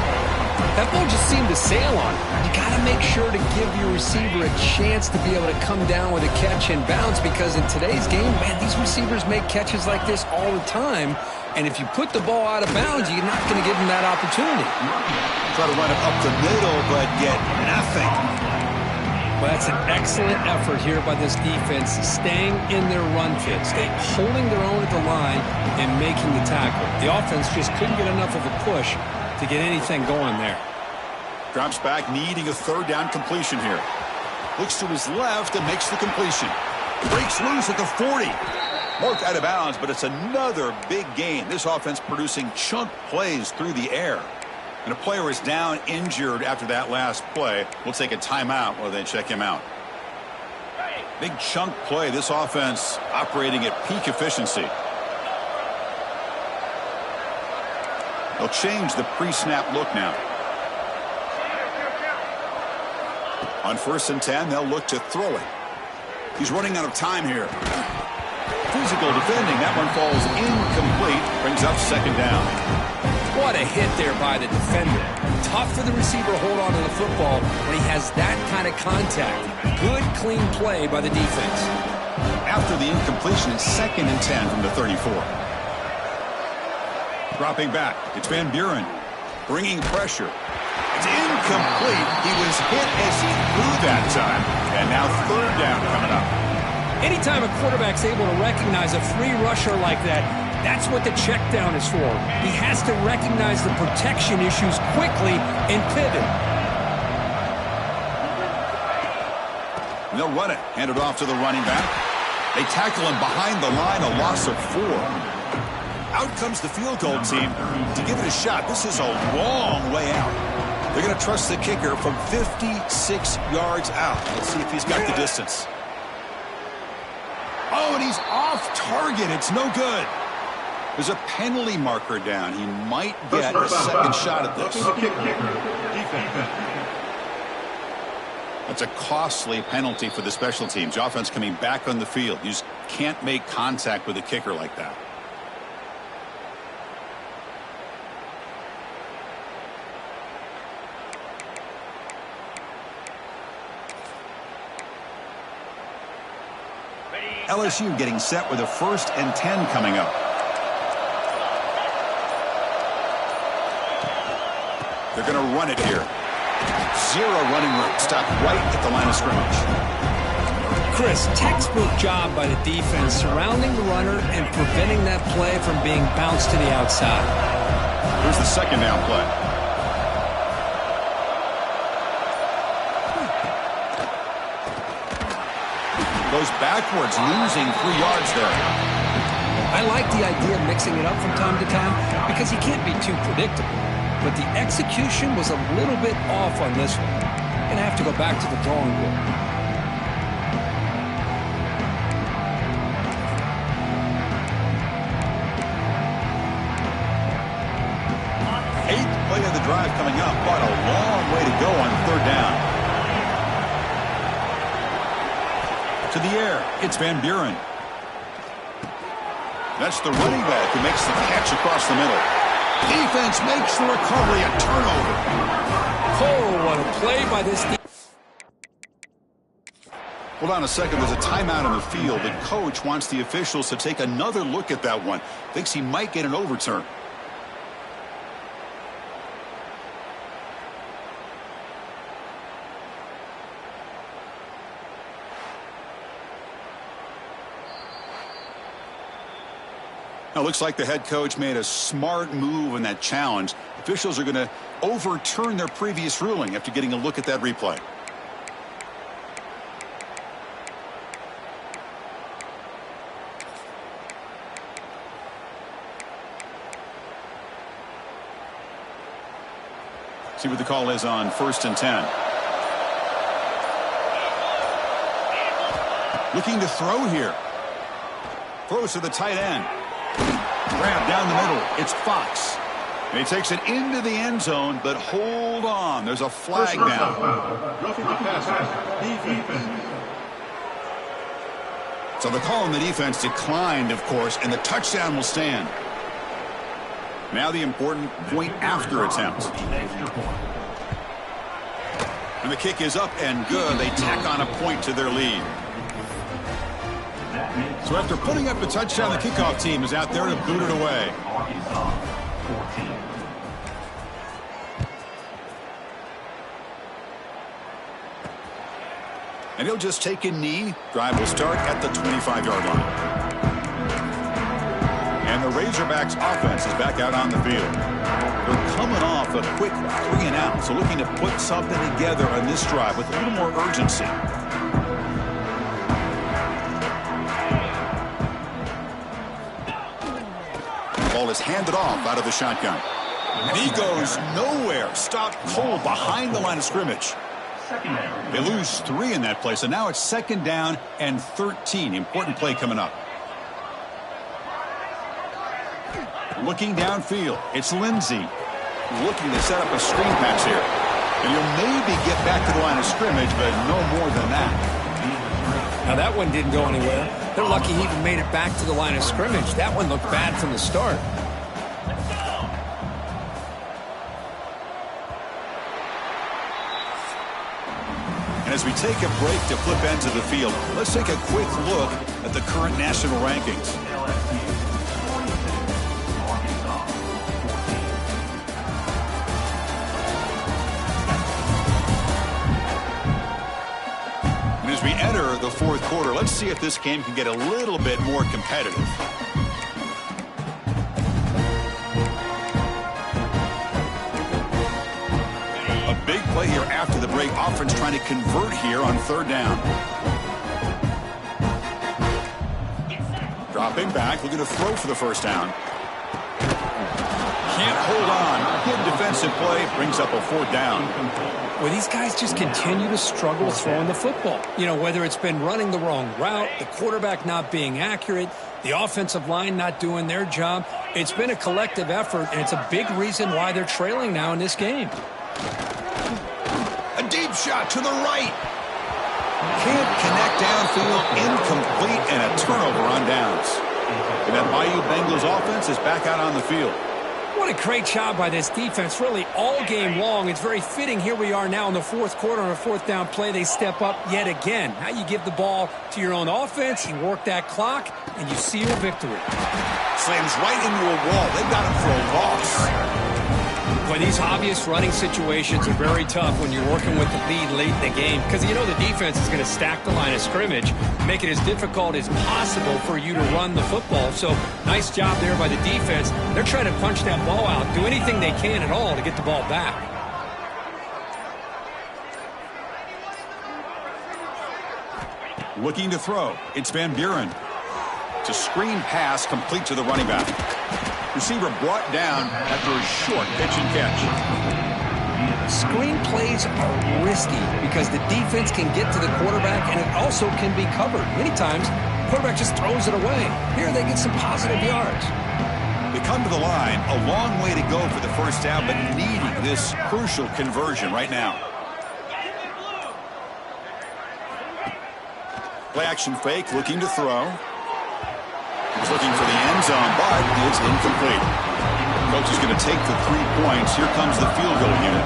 That ball just seemed to sail on. You got to make sure to give your receiver a chance to be able to come down with a catch and bounce, because in today's game, man, these receivers make catches like this all the time. And if you put the ball out of bounds, you're not going to give them that opportunity. Try to run it up the middle, but get nothing. Well, that's an excellent effort here by this defense, staying in their run fit, holding their own at the line and making the tackle. The offense just couldn't get enough of a push to get anything going there. Drops back, needing a third down completion here. Looks to his left and makes the completion. Breaks loose at the 40. Marked out of bounds, but it's another big gain. This offense producing chunk plays through the air. And a player is down injured after that last play. We'll take a timeout while they check him out. Big chunk play. This offense operating at peak efficiency. They'll change the pre-snap look now. On 1st and 10, they'll look to throw it. He's running out of time here. Physical defending. That one falls incomplete. Brings up 2nd down. What a hit there by the defender. Tough for the receiver to hold on to the football when he has that kind of contact. Good, clean play by the defense. After the incompletion, it's 2nd and 10 from the 34. Dropping back, it's Van Buren. Bringing pressure. It's incomplete. He was hit as he threw that time. And now 3rd down coming up. Anytime a quarterback's able to recognize a free rusher like that, that's what the check down is for. He has to recognize the protection issues quickly and pivot. They'll run it. Hand it off to the running back. They tackle him behind the line, a loss of 4. Out comes the field goal team to give it a shot. This is a long way out. They're going to trust the kicker from 56 yards out. Let's see if he's got the distance. Oh, and he's off target. It's no good. There's a penalty marker down. He might get a second shot at this. That's a costly penalty for the special teams. The offense coming back on the field. You just can't make contact with a kicker like that. LSU getting set with a 1st and 10 coming up. They're going to run it here. 0 running room. Stop right at the line of scrimmage. Chris, textbook job by the defense surrounding the runner and preventing that play from being bounced to the outside. Here's the 2nd down play. Goes backwards, losing 3 yards there. I like the idea of mixing it up from time to time because he can't be too predictable. But the execution was a little bit off on this one. Gonna have to go back to the drawing board. 8th play of the drive coming up, but a long way to go on 3rd down. To the air, it's Van Buren. That's the running back who makes the catch across the middle. Defense makes the recovery, a turnover. Oh, what a play by this defense. Hold on a second, there's a timeout on the field. The coach wants the officials to take another look at that one. Thinks he might get an overturn. Now, it looks like the head coach made a smart move in that challenge. Officials are going to overturn their previous ruling after getting a look at that replay. See what the call is on 1st and 10. Looking to throw here. Throws to the tight end. Grab down the middle. It's Fox. And he takes it into the end zone, but hold on. There's a flag down. So the call on the defense declined, of course, and the touchdown will stand. Now the important point after attempt. And the kick is up and good. They tack on a point to their lead. So after putting up the touchdown, the kickoff team is out there to boot it away. And he'll just take a knee. Drive will start at the 25-yard line. And the Razorbacks offense is back out on the field. They're coming off a quick 3-and-out, so looking to put something together on this drive with a little more urgency. The ball is handed off out of the shotgun. And he goes nowhere. Stopped cold behind the line of scrimmage. They lose 3 in that play, so now it's 2nd down and 13. Important play coming up. Looking downfield, it's Lindsey looking to set up a screen pass here. And he'll maybe get back to the line of scrimmage, but no more than that. Now that one didn't go anywhere. They're lucky he even made it back to the line of scrimmage. That one looked bad from the start. And as we take a break to flip ends of the field, let's take a quick look at the current national rankings. And as we enter the 4th quarter, let's see if this game can get a little bit more competitive. Big play here after the break. Offense trying to convert here on 3rd down. Dropping back, looking to throw for the 1st down. Can't hold on. Good defensive play. Brings up a 4th down. Well, these guys just continue to struggle throwing the football. You know, whether it's been running the wrong route, the quarterback not being accurate, the offensive line not doing their job. It's been a collective effort, and it's a big reason why they're trailing now in this game. A deep shot to the right. Can't connect downfield. Incomplete, and a turnover on downs. And that Bayou Bengals offense is back out on the field. What a great job by this defense, really all game long. It's very fitting. Here we are now in the 4th quarter on a 4th down play. They step up yet again. Now you give the ball to your own offense, you work that clock, and you seal victory. Slams right into a wall. They've got him for a loss. But these obvious running situations are very tough when you're working with the lead late in the game, because you know the defense is going to stack the line of scrimmage, make it as difficult as possible for you to run the football. So nice job there by the defense. They're trying to punch that ball out, do anything they can at all to get the ball back. Looking to throw. It's Van Buren. It's a screen pass complete to the running back. Receiver brought down after a short pitch and catch. Screen plays are risky because the defense can get to the quarterback, and it also can be covered. Many times, the quarterback just throws it away. Here they get some positive yards. They come to the line, a long way to go for the 1st down, but needing this crucial conversion right now. Play action fake, looking to throw. He's looking for the end zone, but it's incomplete. Coach is going to take the 3 points. Here comes the field goal unit.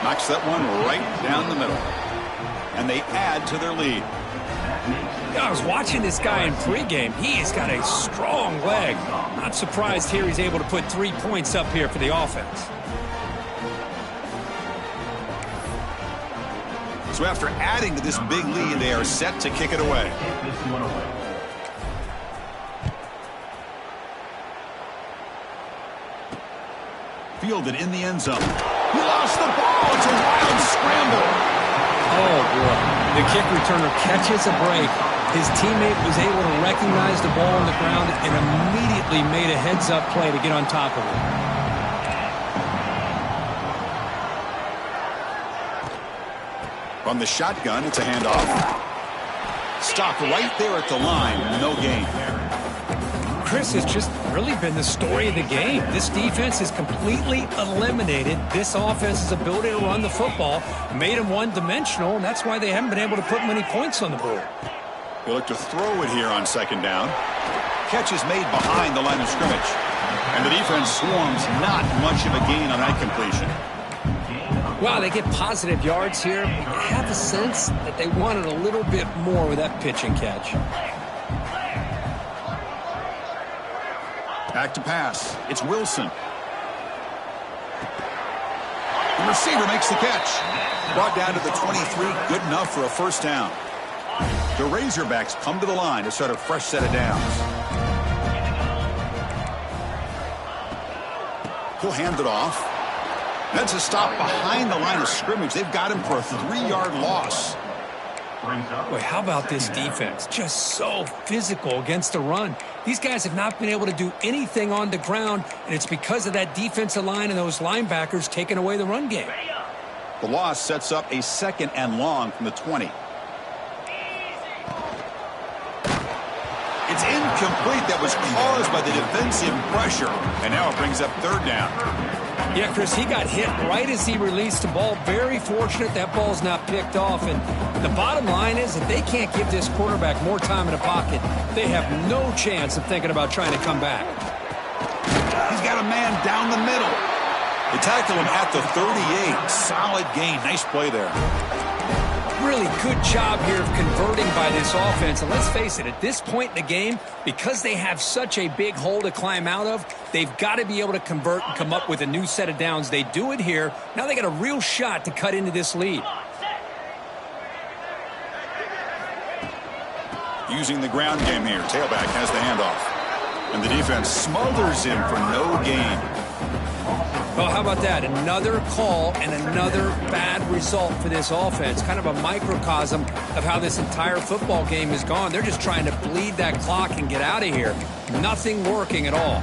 Knocks that one right down the middle. And they add to their lead. I was watching this guy in pregame. He's got a strong leg. Not surprised here he's able to put 3 points up here for the offense. So after adding to this big lead, they are set to kick it away. Fielded in the end zone. He lost the ball. It's a wild scramble. Oh, boy. The kick returner catches a break. His teammate was able to recognize the ball on the ground and immediately made a heads-up play to get on top of it. From the shotgun, it's a handoff. Stopped right there at the line. No gain. Chris, has just really been the story of the game. This defense has completely eliminated this offense's ability to run the football, made them one-dimensional, and that's why they haven't been able to put many points on the board. They look to throw it here on 2nd down. Catch is made behind the line of scrimmage. And the defense swarms, not much of a gain on that completion. Wow, they get positive yards here. You have a sense that they wanted a little bit more with that pitch and catch. Back to pass. It's Wilson. The receiver makes the catch. Brought down to the 23, good enough for a first down. The Razorbacks come to the line to start a fresh set of downs. He'll hand it off. That's a stop behind the line of scrimmage. They've got him for a 3-yard loss. Boy, how about this defense? Just so physical against the run. These guys have not been able to do anything on the ground, and it's because of that defensive line and those linebackers taking away the run game. The loss sets up a 2nd and long from the 20. It's incomplete. That was caused by the defensive pressure, and now it brings up 3rd down. Yeah, Chris, he got hit right as he released the ball. Very fortunate that ball's not picked off. And the bottom line is that they can't give this quarterback more time in the pocket. They have no chance of thinking about trying to come back. He's got a man down the middle. They tackle him at the 38. Solid gain. Nice play there. Really good job here of converting by this offense. And let's face it, at this point in the game, because they have such a big hole to climb out of, they've got to be able to convert and come up with a new set of downs. They do it here. Now they got a real shot to cut into this lead. Using the ground game here. Tailback has the handoff. And the defense smothers him for no gain. Well, how about that? Another call and another bad result for this offense. Kind of a microcosm of how this entire football game has gone. They're just trying to bleed that clock and get out of here. Nothing working at all.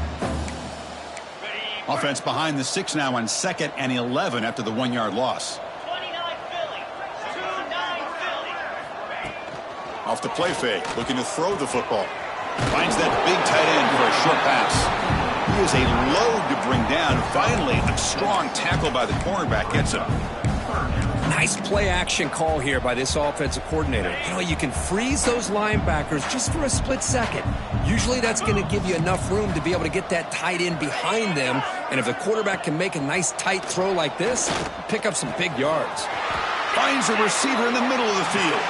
Offense behind the 6 now on 2nd and 11 after the 1-yard loss. 29 Philly. 2-9 Philly. Off the play fake, looking to throw the football. Finds that big tight end for a short pass. He is a load to bring down. Finally, a strong tackle by the cornerback gets him. Nice play action call here by this offensive coordinator. You know, you can freeze those linebackers just for a split second. Usually that's going to give you enough room to be able to get that tight end behind them. And if the quarterback can make a nice tight throw like this, pick up some big yards. Finds a receiver in the middle of the field.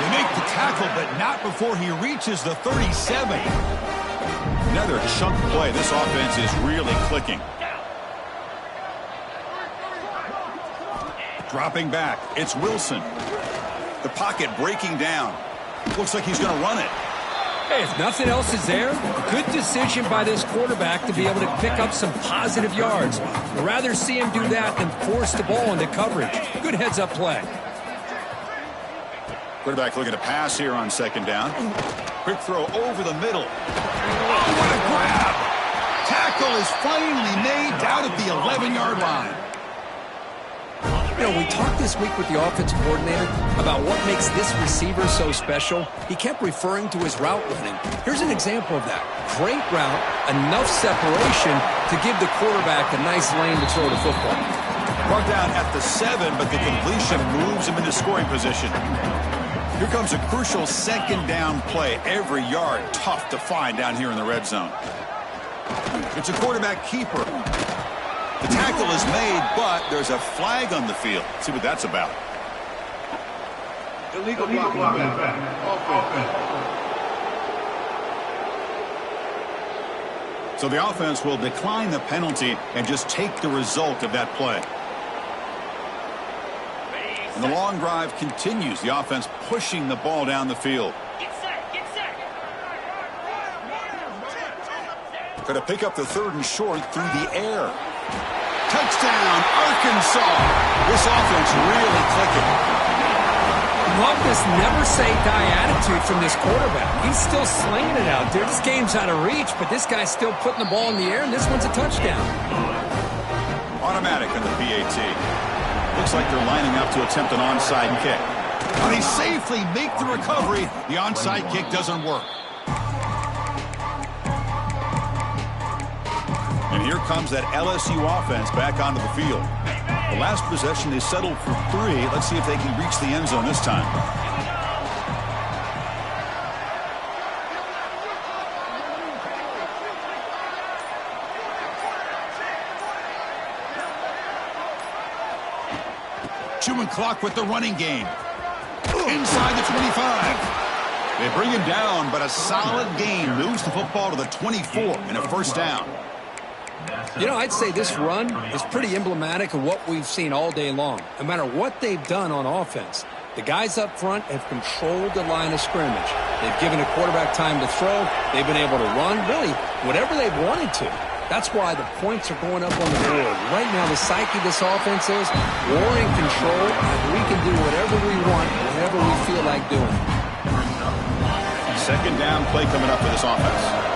They make the tackle, but not before he reaches the 37. Another chunk play. This offense is really clicking. Dropping back. It's Wilson. The pocket breaking down. Looks like he's going to run it. Hey, if nothing else is there, good decision by this quarterback to be able to pick up some positive yards. I'd rather see him do that than force the ball into coverage. Good heads-up play. Quarterback looking to pass here on 2nd down. Quick throw over the middle. Oh, what a grab! Tackle is finally made down at the 11-yard line. You know, we talked this week with the offensive coordinator about what makes this receiver so special. He kept referring to his route running. Here's an example of that. Great route, enough separation to give the quarterback a nice lane to throw the football. Brought down at the 7, but the completion moves him into scoring position. Here comes a crucial 2nd down play. Every yard tough to find down here in the red zone. It's a quarterback keeper. The tackle is made, but there's a flag on the field. Let's see what that's about. Illegal block. So the offense will decline the penalty and just take the result of that play. And the long drive continues. The offense pushing the ball down the field. Get set. Get set. Going to pick up the 3rd and short through the air. Touchdown, Arkansas. This offense really clicking. Love this never-say-die attitude from this quarterback. He's still slinging it out there. This game's out of reach, but this guy's still putting the ball in the air, and this one's a touchdown. Automatic on the PAT. Looks like they're lining up to attempt an onside kick. They safely make the recovery. The onside kick doesn't work. And here comes that LSU offense back onto the field. The last possession, they settled for 3. Let's see if they can reach the end zone this time. Chewing clock with the running game. Inside the 25. They bring him down, but a solid gain moves the football to the 24 and a first down. You know, I'd say this run is pretty emblematic of what we've seen all day long. No matter what they've done on offense, the guys up front have controlled the line of scrimmage. They've given a quarterback time to throw. They've been able to run, really, whatever they've wanted to. That's why the points are going up on the board. Right now, the psyche of this offense is we're in control, and we can do whatever we want, whenever we feel like doing. Second down play coming up for this offense.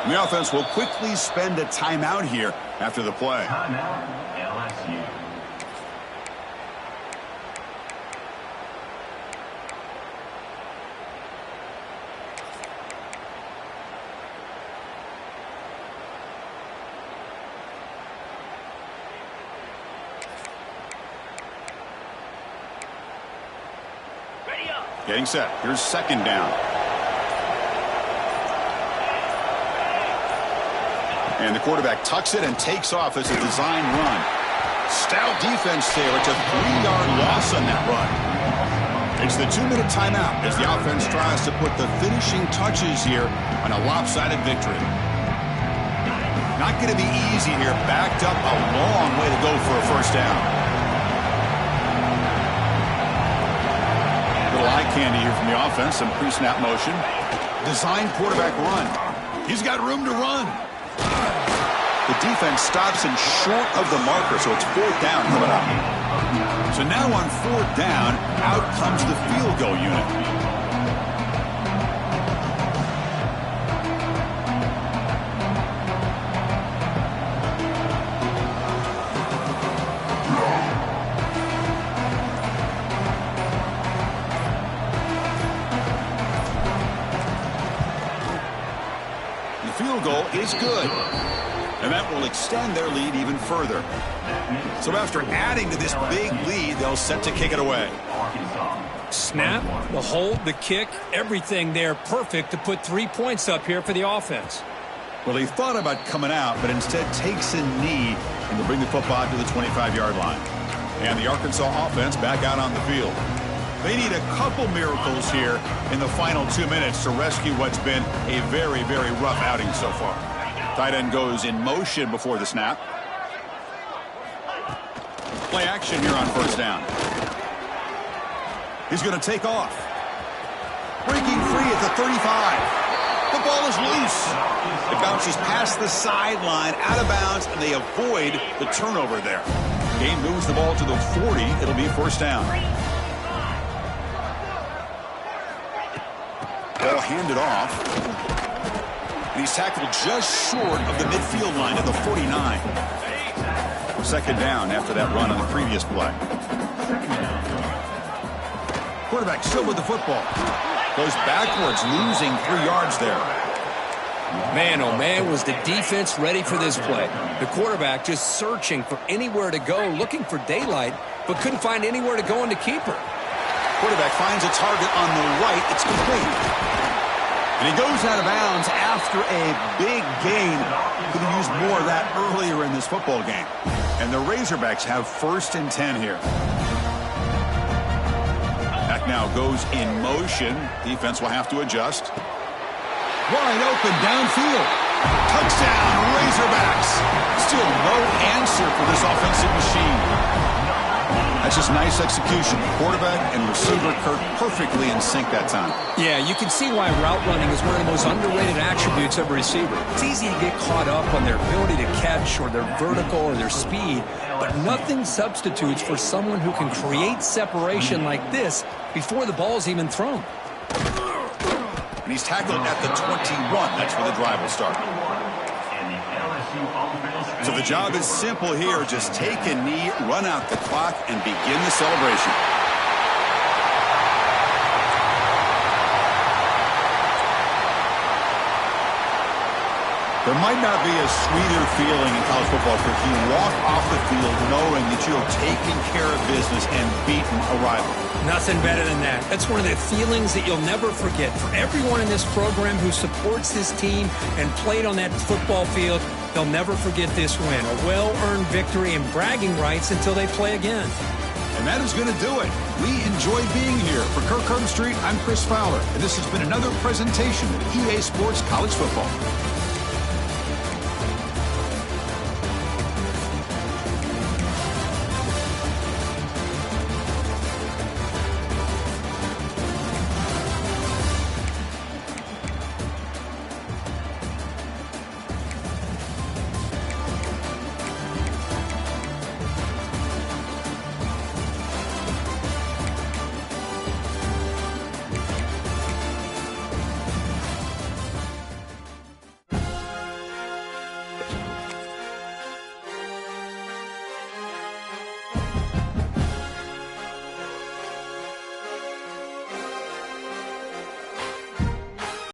The offense will quickly spend a timeout here after the play. Timeout, LSU. Getting set. Here's second down. And the quarterback tucks it and takes off as a design run. Stout defense there. It's a 3-yard loss on that run. It's the 2-minute timeout as the offense tries to put the finishing touches here on a lopsided victory. Not going to be easy here. Backed up a long way to go for a first down. Little eye candy here from the offense. Some pre-snap motion. Design quarterback run. He's got room to run. The defense stops him short of the marker, so it's fourth down coming up. So now on fourth down, out comes the field goal unit. The field goal is good. And that will extend their lead even further. So after adding to this big lead, they'll set to kick it away. Snap, the hold, the kick, everything there perfect to put 3 points up here for the offense. Well, he thought about coming out, but instead takes a knee and will bring the football to the 25-yard line. And the Arkansas offense back out on the field. They need a couple miracles here in the final 2 minutes to rescue what's been a very, very rough outing so far. Tight end goes in motion before the snap. Play action here on first down. He's going to take off. Breaking free at the 35. The ball is loose. It bounces past the sideline, out of bounds, and they avoid the turnover there. Game moves the ball to the 40. It'll be first down. Ball handed off. And he's tackled just short of the midfield line at the 49. Second down after that run on the previous play. Quarterback still with the football. Goes backwards, losing 3 yards there. Man, oh man, was the defense ready for this play. The quarterback just searching for anywhere to go, looking for daylight, but couldn't find anywhere to go in the keeper. Quarterback finds a target on the right. It's complete. And he goes out of bounds after a big gain. Could have used more of that earlier in this football game. And the Razorbacks have first and 10 here. Back now goes in motion. Defense will have to adjust. Wide open downfield. Touchdown, Razorbacks. Still no answer for this offensive machine. That's just nice execution. Quarterback and receiver Kirk perfectly in sync that time. Yeah, you can see why route running is one of the most underrated attributes of a receiver. It's easy to get caught up on their ability to catch or their vertical or their speed, but nothing substitutes for someone who can create separation like this before the ball is even thrown. And he's tackled at the 21. That's where the drive will start. So the job is simple here. Just take a knee, run out the clock, and begin the celebration. There might not be a sweeter feeling in college football if you walk off the field knowing that you have taken care of business and beaten a rival. Nothing better than that. That's one of the feelings that you'll never forget. For everyone in this program who supports this team and played on that football field, they'll never forget this win. A well-earned victory and bragging rights until they play again. And that is going to do it. We enjoy being here. For Kirk Herbstreit, I'm Chris Fowler, and this has been another presentation of EA Sports College Football.